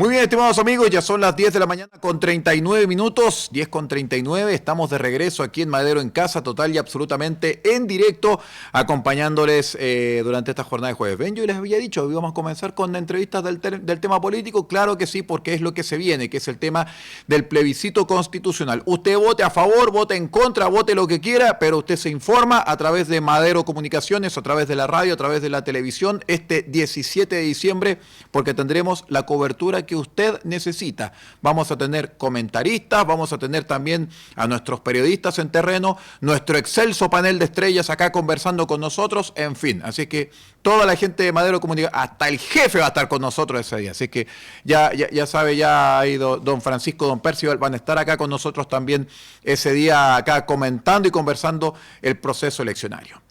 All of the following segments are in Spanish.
Muy bien, estimados amigos, ya son las 10 de la mañana con 39 minutos, 10 con 39, estamos de regreso aquí en Madero en Casa, total y absolutamente en directo, acompañándoles durante esta jornada de jueves. Ven, yo les había dicho, íbamos a comenzar con entrevistas del tema político, claro que sí, porque es lo que se viene, que es el tema del plebiscito constitucional. Usted vote a favor, vote en contra, vote lo que quiera, pero usted se informa a través de Madero Comunicaciones, a través de la radio, a través de la televisión, este 17 de diciembre, porque tendremos la cobertura que usted necesita. Vamos a tener comentaristas, vamos a tener también a nuestros periodistas en terreno, nuestro excelso panel de estrellas acá conversando con nosotros, en fin. Así que toda la gente de Madero Comunicaciones, hasta el jefe va a estar con nosotros ese día. Así que ya sabe, ya ha ido don Francisco, don Percival, van a estar acá con nosotros también ese día, acá comentando y conversando el proceso eleccionario.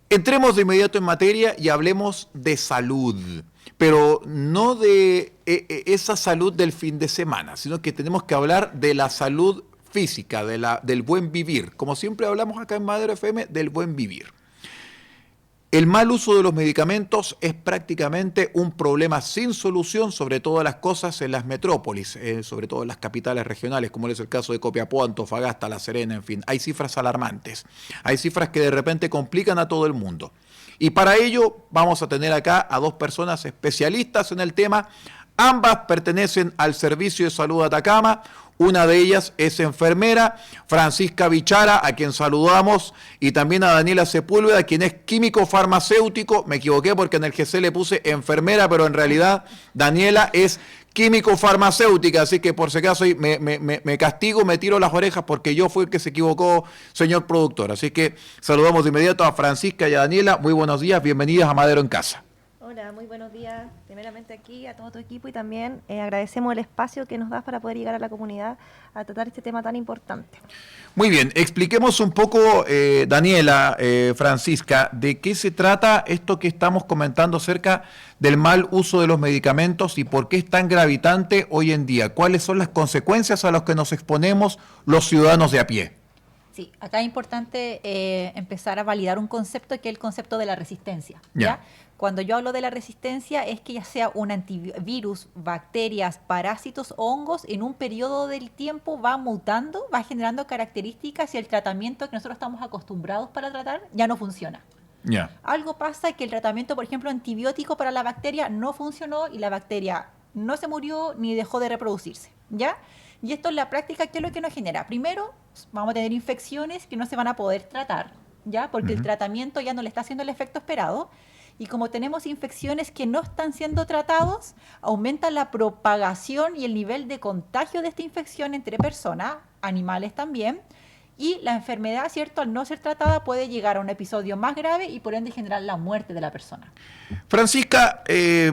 Entremos de inmediato en materia y hablemos de salud, pero no de esa salud del fin de semana, sino que tenemos que hablar de la salud física, del buen vivir. Como siempre hablamos acá en Madero FM, del buen vivir. El mal uso de los medicamentos es prácticamente un problema sin solución, sobre todas las cosas en las metrópolis, sobre todo en las capitales regionales, como es el caso de Copiapó, Antofagasta, La Serena, en fin. Hay cifras alarmantes, hay cifras que de repente complican a todo el mundo. Y para ello vamos a tener acá a dos personas especialistas en el tema. Ambas pertenecen al Servicio de Salud de Atacama. Una de ellas es enfermera, Francisca Bichara, a quien saludamos, y también a Daniela Sepúlveda, quien es químico farmacéutico. Me equivoqué porque en el GC le puse enfermera, pero en realidad Daniela es químico farmacéutica, así que por si acaso me castigo, me tiro las orejas porque yo fui el que se equivocó, señor productor. Así que saludamos de inmediato a Francisca y a Daniela. Muy buenos días, bienvenidas a Madero en Casa. Hola, muy buenos días, primeramente aquí a todo tu equipo y también agradecemos el espacio que nos das para poder llegar a la comunidad a tratar este tema tan importante. Muy bien, expliquemos un poco, Daniela, Francisca, de qué se trata esto que estamos comentando acerca del mal uso de los medicamentos y por qué es tan gravitante hoy en día. ¿Cuáles son las consecuencias a las que nos exponemos los ciudadanos de a pie? Sí, acá es importante empezar a validar un concepto que es el concepto de la resistencia. ¿Ya? Cuando yo hablo de la resistencia es que ya sea un antivirus, bacterias, parásitos o hongos, en un periodo del tiempo va mutando, va generando características y el tratamiento que nosotros estamos acostumbrados para tratar ya no funciona. Algo pasa que el tratamiento, por ejemplo, antibiótico para la bacteria no funcionó y la bacteria no se murió ni dejó de reproducirse, ¿ya? Y esto en la práctica, ¿qué es lo que nos genera? Primero, vamos a tener infecciones que no se van a poder tratar, ¿ya? Porque el tratamiento ya no le está haciendo el efecto esperado. Y como tenemos infecciones que no están siendo tratados, aumenta la propagación y el nivel de contagio de esta infección entre personas, animales también. Y la enfermedad, ¿cierto?, al no ser tratada puede llegar a un episodio más grave y por ende generar la muerte de la persona. Francisca,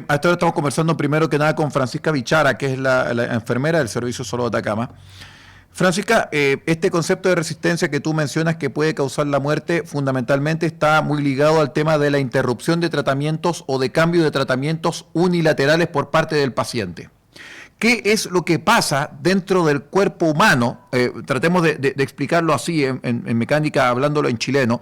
hasta ahora estamos conversando primero que nada con Francisca Bichara, que es la enfermera del Servicio de Salud de Atacama. Francisca, este concepto de resistencia que tú mencionas que puede causar la muerte, fundamentalmente está muy ligado al tema de la interrupción de tratamientos o de cambio de tratamientos unilaterales por parte del paciente. ¿Qué es lo que pasa dentro del cuerpo humano? Tratemos de explicarlo así en mecánica, hablándolo en chileno.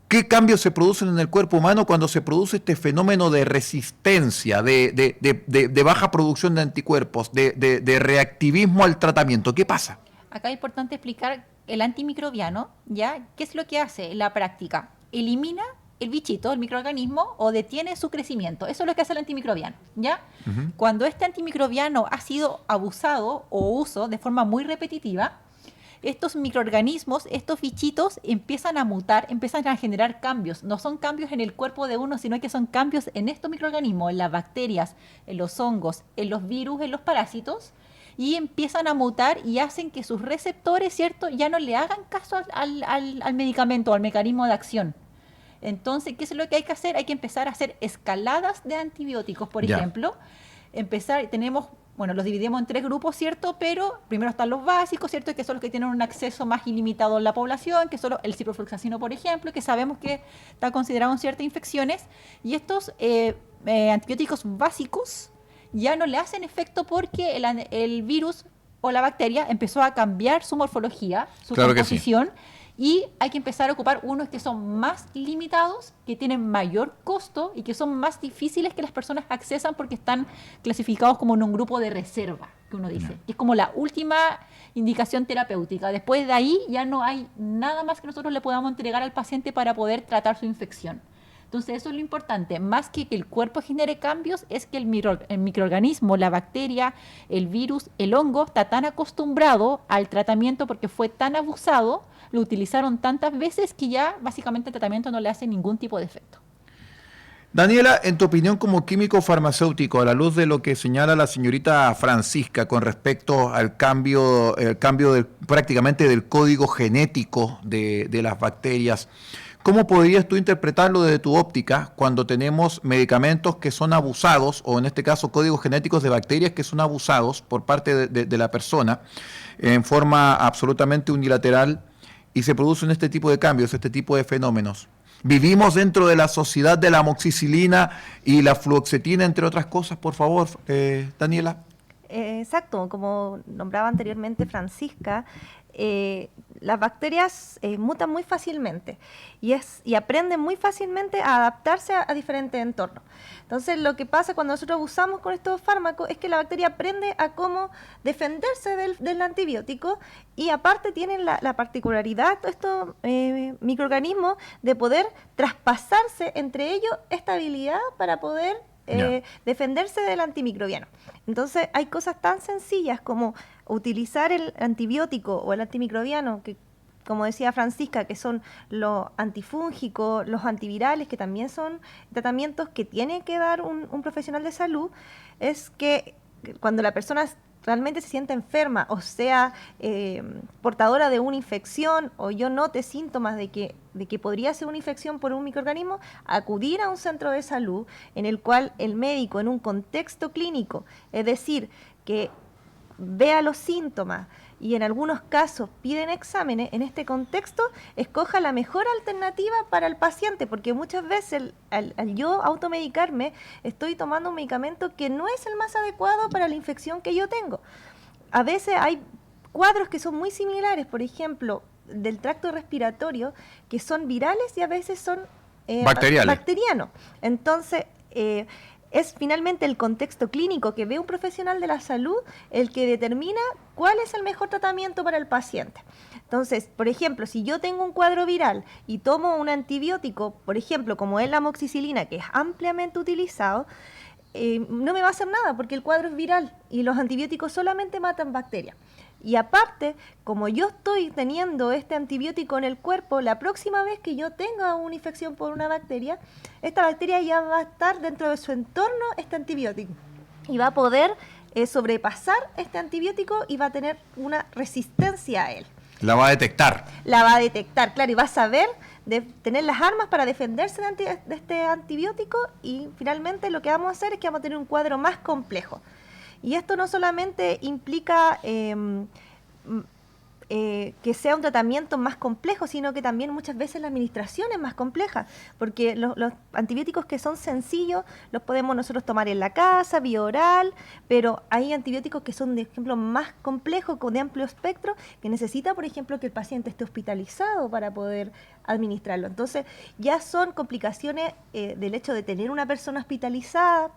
¿Qué cambios se producen en el cuerpo humano cuando se produce este fenómeno de resistencia, de baja producción de anticuerpos, de reactivismo al tratamiento? ¿Qué pasa? Acá es importante explicar el antimicrobiano, ¿ya? ¿Qué es lo que hace en la práctica? Elimina el bichito, el microorganismo, o detiene su crecimiento. Eso es lo que hace el antimicrobiano, ¿ya? Cuando este antimicrobiano ha sido abusado o uso de forma muy repetitiva, estos microorganismos, estos bichitos empiezan a mutar, empiezan a generar cambios. No son cambios en el cuerpo de uno, sino que son cambios en estos microorganismos, en las bacterias, en los hongos, en los virus, en los parásitos, y empiezan a mutar y hacen que sus receptores, ¿cierto?, ya no le hagan caso al medicamento, al mecanismo de acción. Entonces, ¿qué es lo que hay que hacer? Hay que empezar a hacer escaladas de antibióticos, por ejemplo. Tenemos... Bueno, los dividimos en 3 grupos, ¿cierto? Pero primero están los básicos, ¿cierto? Que son los que tienen un acceso más ilimitado en la población, que son el ciprofloxacino, por ejemplo, que sabemos que está considerado en ciertas infecciones. Y estos antibióticos básicos ya no le hacen efecto porque el virus o la bacteria empezó a cambiar su morfología, su composición, Y hay que empezar a ocupar unos que son más limitados, que tienen mayor costo y que son más difíciles que las personas accesan porque están clasificados como en un grupo de reserva, que uno dice. Que es como la última indicación terapéutica. Después de ahí ya no hay nada más que nosotros le podamos entregar al paciente para poder tratar su infección. Entonces eso es lo importante, más que el cuerpo genere cambios, es que el microorganismo, la bacteria, el virus, el hongo, está tan acostumbrado al tratamiento porque fue tan abusado, lo utilizaron tantas veces que ya básicamente el tratamiento no le hace ningún tipo de efecto. Daniela, en tu opinión como químico farmacéutico, a la luz de lo que señala la señorita Francisca con respecto al cambio prácticamente del código genético de las bacterias, ¿cómo podrías tú interpretarlo desde tu óptica cuando tenemos medicamentos que son abusados, o en este caso códigos genéticos de bacterias que son abusados por parte de la persona en forma absolutamente unilateral y se producen este tipo de cambios, este tipo de fenómenos? Vivimos dentro de la sociedad de la amoxicilina y la fluoxetina, entre otras cosas, por favor, Daniela. Exacto, como nombraba anteriormente Francisca, las bacterias mutan muy fácilmente y aprenden muy fácilmente a adaptarse a diferentes entornos. Entonces, lo que pasa cuando nosotros abusamos con estos fármacos es que la bacteria aprende a cómo defenderse del antibiótico, y aparte tienen la particularidad, estos microorganismos, de poder traspasarse entre ellos esta habilidad para poder defenderse del antimicrobiano. Entonces hay cosas tan sencillas como utilizar el antibiótico o el antimicrobiano, que como decía Francisca, que son los antifúngicos, los antivirales, que también son tratamientos que tiene que dar un profesional de salud. Es que cuando la persona realmente se siente enferma, o sea, portadora de una infección, o yo note síntomas de que podría ser una infección por un microorganismo, acudir a un centro de salud en el cual el médico, en un contexto clínico, es decir, que vea los síntomas y en algunos casos piden exámenes, en este contexto escoja la mejor alternativa para el paciente, porque muchas veces al yo automedicarme estoy tomando un medicamento que no es el más adecuado para la infección que yo tengo. A veces hay cuadros que son muy similares, por ejemplo, del tracto respiratorio, que son virales y a veces son bacterianos. Entonces, es finalmente el contexto clínico que ve un profesional de la salud el que determina cuál es el mejor tratamiento para el paciente. Entonces, por ejemplo, si yo tengo un cuadro viral y tomo un antibiótico, por ejemplo, como es la amoxicilina, que es ampliamente utilizado, no me va a hacer nada porque el cuadro es viral y los antibióticos solamente matan bacterias. Y aparte, como yo estoy teniendo este antibiótico en el cuerpo, la próxima vez que yo tenga una infección por una bacteria, esta bacteria ya va a estar dentro de su entorno este antibiótico y va a poder sobrepasar este antibiótico y va a tener una resistencia a él. La va a detectar. La va a detectar, claro, y va a saber tener las armas para defenderse de este antibiótico, y finalmente lo que vamos a hacer es que vamos a tener un cuadro más complejo. Y esto no solamente implica que sea un tratamiento más complejo, sino que también muchas veces la administración es más compleja, porque los antibióticos que son sencillos los podemos nosotros tomar en la casa, vía oral, pero hay antibióticos que son, de ejemplo, más complejos, de amplio espectro, que necesita, por ejemplo, que el paciente esté hospitalizado para poder administrarlo. Entonces, ya son complicaciones del hecho de tener una persona hospitalizada.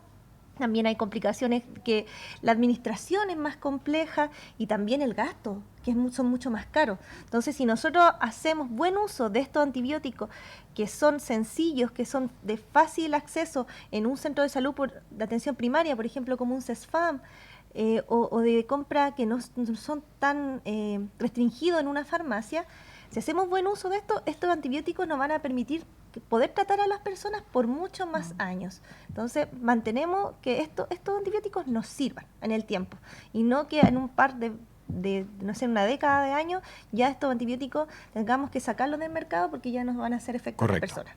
También hay complicaciones que la administración es más compleja y también el gasto, que son mucho más caros. Entonces, si nosotros hacemos buen uso de estos antibióticos que son sencillos, que son de fácil acceso en un centro de salud de atención primaria, por ejemplo, como un CESFAM, o de compra que no son tan restringidos en una farmacia, si hacemos buen uso de esto, estos antibióticos nos van a permitir poder tratar a las personas por muchos más años. Entonces, mantenemos que estos antibióticos nos sirvan en el tiempo y no que en un par de no sé, una década de años, ya estos antibióticos tengamos que sacarlos del mercado porque ya nos van a hacer efecto en las personas.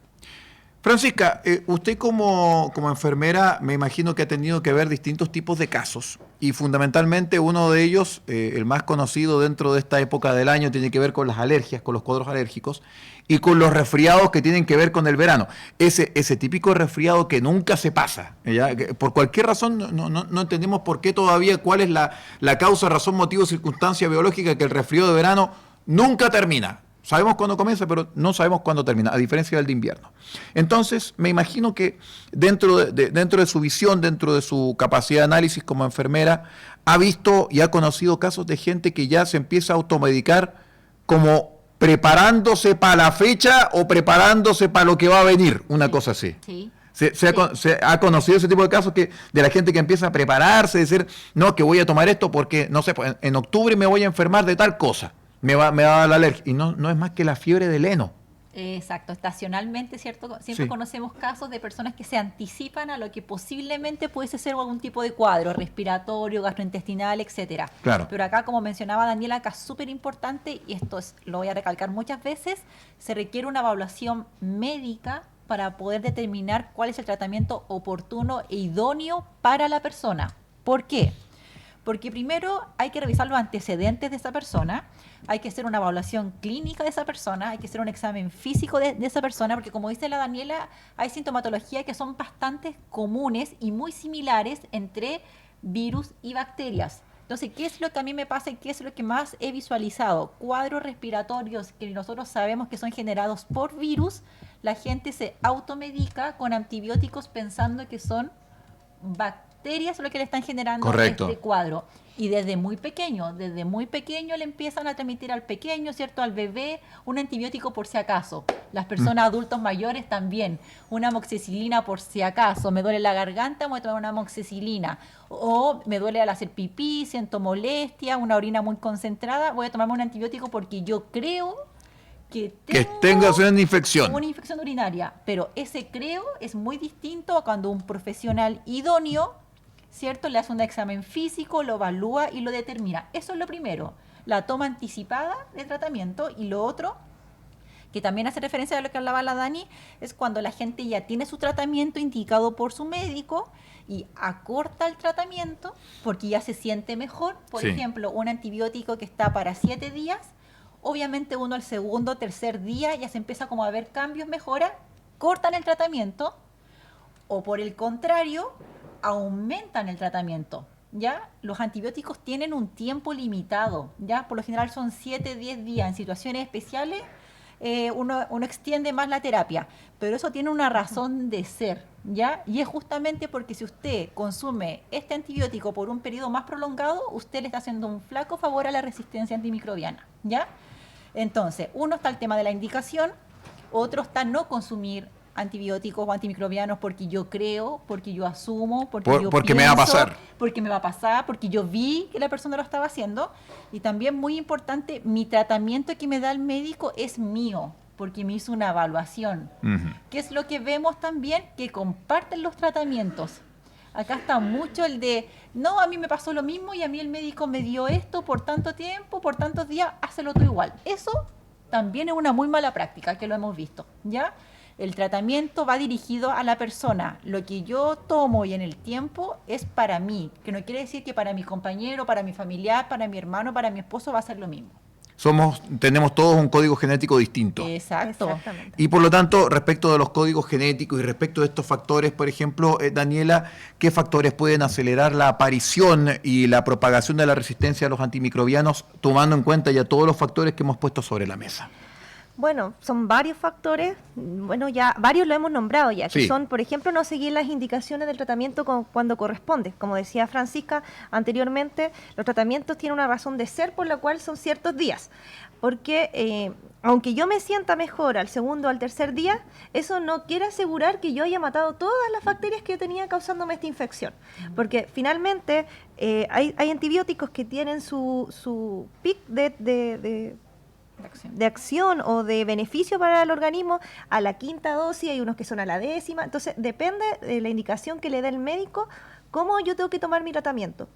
Francisca, usted como enfermera me imagino que ha tenido que ver distintos tipos de casos y fundamentalmente uno de ellos, el más conocido dentro de esta época del año, tiene que ver con las alergias, con los cuadros alérgicos y con los resfriados que tienen que ver con el verano. Ese típico resfriado que nunca se pasa, ¿ya? Por cualquier razón no entendemos por qué todavía, cuál es la causa, razón, motivo, circunstancia biológica que el resfriado de verano nunca termina. Sabemos cuándo comienza, pero no sabemos cuándo termina, a diferencia del de invierno. Entonces, me imagino que dentro de su visión, dentro de su capacidad de análisis como enfermera, ha visto y ha conocido casos de gente que ya se empieza a automedicar como preparándose para la fecha o preparándose para lo que va a venir, una cosa así. Sí. Se ha conocido ese tipo de casos de la gente que empieza a prepararse, decir, no, que voy a tomar esto porque, no sé, pues, en octubre me voy a enfermar de tal cosa, me va a dar la alergia. Y no es más que la fiebre del heno. Exacto, estacionalmente, ¿cierto? Siempre Sí. conocemos casos de personas que se anticipan a lo que posiblemente pudiese ser algún tipo de cuadro respiratorio, gastrointestinal, etcétera. Claro. Pero acá, como mencionaba Daniela, acá es súper importante, y esto lo voy a recalcar muchas veces, se requiere una evaluación médica para poder determinar cuál es el tratamiento oportuno e idóneo para la persona. ¿Por qué? Porque primero hay que revisar los antecedentes de esa persona, hay que hacer una evaluación clínica de esa persona, hay que hacer un examen físico de esa persona, porque como dice la Daniela, hay sintomatologías que son bastante comunes y muy similares entre virus y bacterias. Entonces, ¿qué es lo que a mí me pasa y qué es lo que más he visualizado? Cuadros respiratorios que nosotros sabemos que son generados por virus, la gente se automedica con antibióticos pensando que son bacterias lo que le están generando Correcto. este cuadro. Y desde muy pequeño le empiezan a transmitir al pequeño, ¿cierto? Al bebé, un antibiótico por si acaso. Las personas adultos mayores también. Una amoxicilina por si acaso. Me duele la garganta, voy a tomar una amoxicilina. O me duele al hacer pipí, siento molestia, una orina muy concentrada, voy a tomarme un antibiótico porque yo creo que tengas una infección. una infección urinaria. Pero ese creo es muy distinto a cuando un profesional idóneo, ¿cierto?, le hace un examen físico, lo evalúa y lo determina. Eso es lo primero, la toma anticipada de tratamiento. Y lo otro, que también hace referencia a lo que hablaba la Dani, es cuando la gente ya tiene su tratamiento indicado por su médico y acorta el tratamiento porque ya se siente mejor. Por Sí. ejemplo, un antibiótico que está para 7 días, obviamente uno al segundo, tercer día ya se empieza como a ver cambios, mejora, cortan el tratamiento, o por el contrario, aumentan el tratamiento. ¿Ya? Los antibióticos tienen un tiempo limitado, ¿ya? Por lo general son 7, 10 días. En situaciones especiales uno extiende más la terapia, pero eso tiene una razón de ser, ¿ya? Y es justamente porque si usted consume este antibiótico por un periodo más prolongado, usted le está haciendo un flaco favor a la resistencia antimicrobiana, ¿ya? Entonces, uno está el tema de la indicación, otro está no consumir antibióticos o antimicrobianos porque yo creo, porque yo asumo, Porque me va a pasar. porque me va a pasar, porque yo vi que la persona lo estaba haciendo. Y también muy importante, mi tratamiento que me da el médico es mío, porque me hizo una evaluación. Ujú. ¿Qué es lo que vemos también? Que comparten los tratamientos. Acá está mucho el de, no, a mí me pasó lo mismo y a mí el médico me dio esto por tanto tiempo, por tantos días, hazlo tú igual. Eso también es una muy mala práctica, que lo hemos visto, ¿ya? El tratamiento va dirigido a la persona. Lo que yo tomo y en el tiempo es para mí, que no quiere decir que para mi compañero, para mi familiar, para mi hermano, para mi esposo va a ser lo mismo. Tenemos todos un código genético distinto. Exacto. Exactamente. Y por lo tanto, respecto de los códigos genéticos y respecto de estos factores, por ejemplo, Daniela, ¿qué factores pueden acelerar la aparición y la propagación de la resistencia a los antimicrobianos, tomando en cuenta ya todos los factores que hemos puesto sobre la mesa? Bueno, son varios factores, bueno, ya varios lo hemos nombrado ya, que Sí. son, por ejemplo, no seguir las indicaciones del tratamiento cuando corresponde. Como decía Francisca anteriormente, los tratamientos tienen una razón de ser por la cual son ciertos días. Porque aunque yo me sienta mejor al segundo o al tercer día, eso no quiere asegurar que yo haya matado todas las bacterias que yo tenía causándome esta infección. Porque finalmente hay antibióticos que tienen su pic de acción o de beneficio para el organismo a la quinta dosis, hay unos que son a la 10ª, entonces depende de la indicación que le dé el médico cómo yo tengo que tomar mi tratamiento.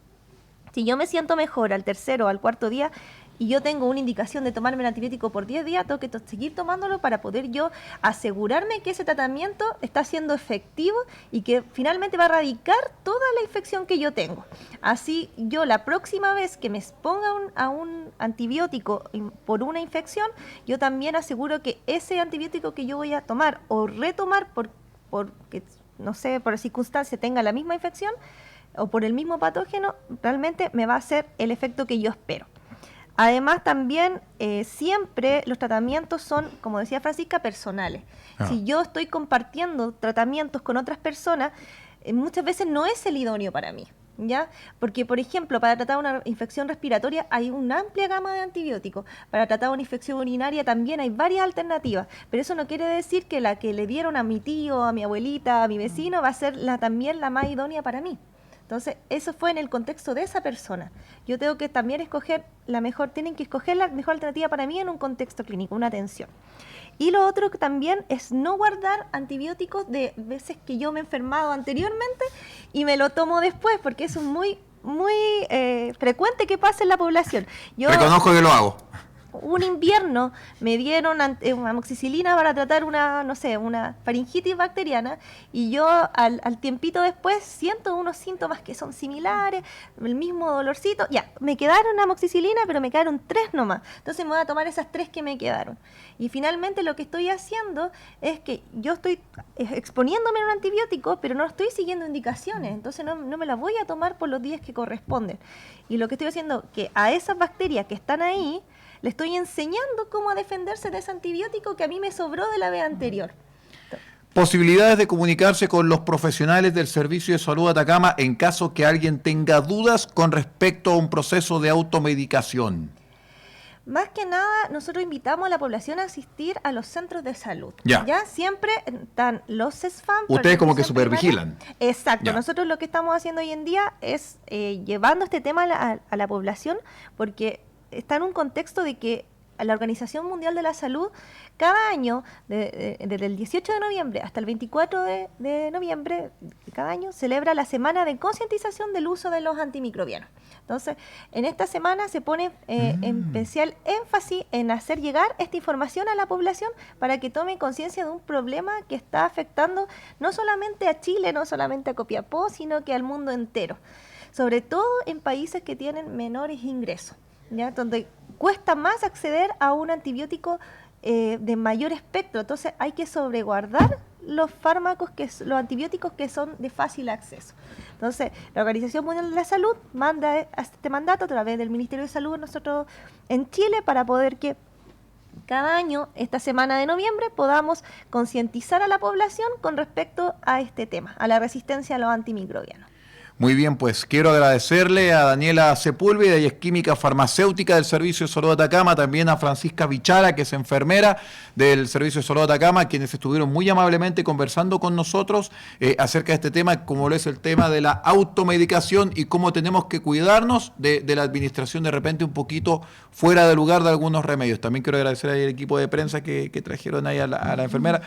Si yo me siento mejor al tercero o al cuarto día y yo tengo una indicación de tomarme el antibiótico por 10 días, tengo que seguir tomándolo para poder yo asegurarme que ese tratamiento está siendo efectivo y que finalmente va a erradicar toda la infección que yo tengo. Así yo la próxima vez que me exponga a un antibiótico por una infección, yo también aseguro que ese antibiótico que yo voy a tomar o retomar porque, no sé, por circunstancia tenga la misma infección o por el mismo patógeno, realmente me va a hacer el efecto que yo espero. Además, también siempre los tratamientos son, como decía Francisca, personales. Si yo estoy compartiendo tratamientos con otras personas, muchas veces no es el idóneo para mí. ¿Ya? Porque, por ejemplo, para tratar una infección respiratoria hay una amplia gama de antibióticos. Para tratar una infección urinaria también hay varias alternativas. Pero eso no quiere decir que la que le dieron a mi tío, a mi abuelita, a mi vecino va a ser también la más idónea para mí. Entonces, eso fue en el contexto de esa persona. Yo tengo que también escoger tienen que escoger la mejor alternativa para mí en un contexto clínico, una atención. Y lo otro que también es no guardar antibióticos de veces que yo me he enfermado anteriormente y me lo tomo después, porque eso es muy frecuente que pase en la población. Yo reconozco que lo hago. Un invierno me dieron amoxicilina para tratar una faringitis bacteriana y yo al tiempito después siento unos síntomas que son similares, el mismo dolorcito. Ya, me quedaron amoxicilina, pero me quedaron 3 nomás. Entonces me voy a tomar esas 3 que me quedaron. Y finalmente lo que estoy haciendo es que yo estoy exponiéndome a un antibiótico, pero no estoy siguiendo indicaciones. Entonces no me las voy a tomar por los días que corresponden. Y lo que estoy haciendo que a esas bacterias que están ahí, le estoy enseñando cómo defenderse de ese antibiótico que a mí me sobró de la vez anterior. Posibilidades de comunicarse con los profesionales del Servicio de Salud Atacama en caso que alguien tenga dudas con respecto a un proceso de automedicación. Más que nada, nosotros invitamos a la población a asistir a los centros de salud. Ya siempre están los CESFAM. Ustedes como que supervigilan. Exacto. Ya. Nosotros lo que estamos haciendo hoy en día es llevando este tema a la población, porque está en un contexto de que la Organización Mundial de la Salud cada año, desde el 18 de noviembre hasta el 24 de noviembre de cada año, celebra la semana de concientización del uso de los antimicrobianos. Entonces, en esta semana se pone especial énfasis en hacer llegar esta información a la población para que tome conciencia de un problema que está afectando no solamente a Chile, no solamente a Copiapó, sino que al mundo entero. Sobre todo en países que tienen menores ingresos, ¿ya? Donde cuesta más acceder a un antibiótico de mayor espectro. Entonces hay que sobreguardar los fármacos, los antibióticos que son de fácil acceso. Entonces la Organización Mundial de la Salud manda este mandato a través del Ministerio de Salud nosotros en Chile para poder que cada año, esta semana de noviembre, podamos concientizar a la población con respecto a este tema, a la resistencia a los antimicrobianos. Muy bien, pues quiero agradecerle a Daniela Sepúlveda, ella es química farmacéutica del Servicio de Salud de Atacama, también a Francisca Vichara, que es enfermera del Servicio de Salud de Atacama, quienes estuvieron muy amablemente conversando con nosotros acerca de este tema, como lo es el tema de la automedicación y cómo tenemos que cuidarnos de la administración de repente un poquito fuera de lugar de algunos remedios. También quiero agradecer al equipo de prensa que trajeron ahí a la enfermera.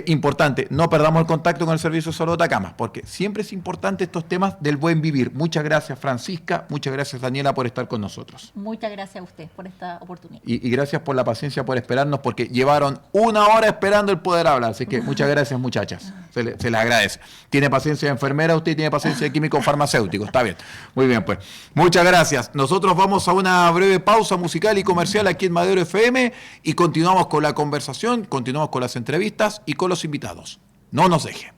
Importante, no perdamos el contacto con el Servicio de Salud de Atacama, porque siempre es importante estos temas del buen vivir. Muchas gracias, Francisca. Muchas gracias, Daniela, por estar con nosotros. Muchas gracias a usted por esta oportunidad. Y gracias por la paciencia, por esperarnos, porque llevaron 1 hora esperando el poder hablar. Así que muchas gracias, muchachas. Se les agradece. Tiene paciencia de enfermera, usted tiene paciencia de químico farmacéutico. Está bien. Muy bien, pues. Muchas gracias. Nosotros vamos a una breve pausa musical y comercial aquí en Madero FM y continuamos con la conversación, continuamos con las entrevistas y con los invitados. No nos deje.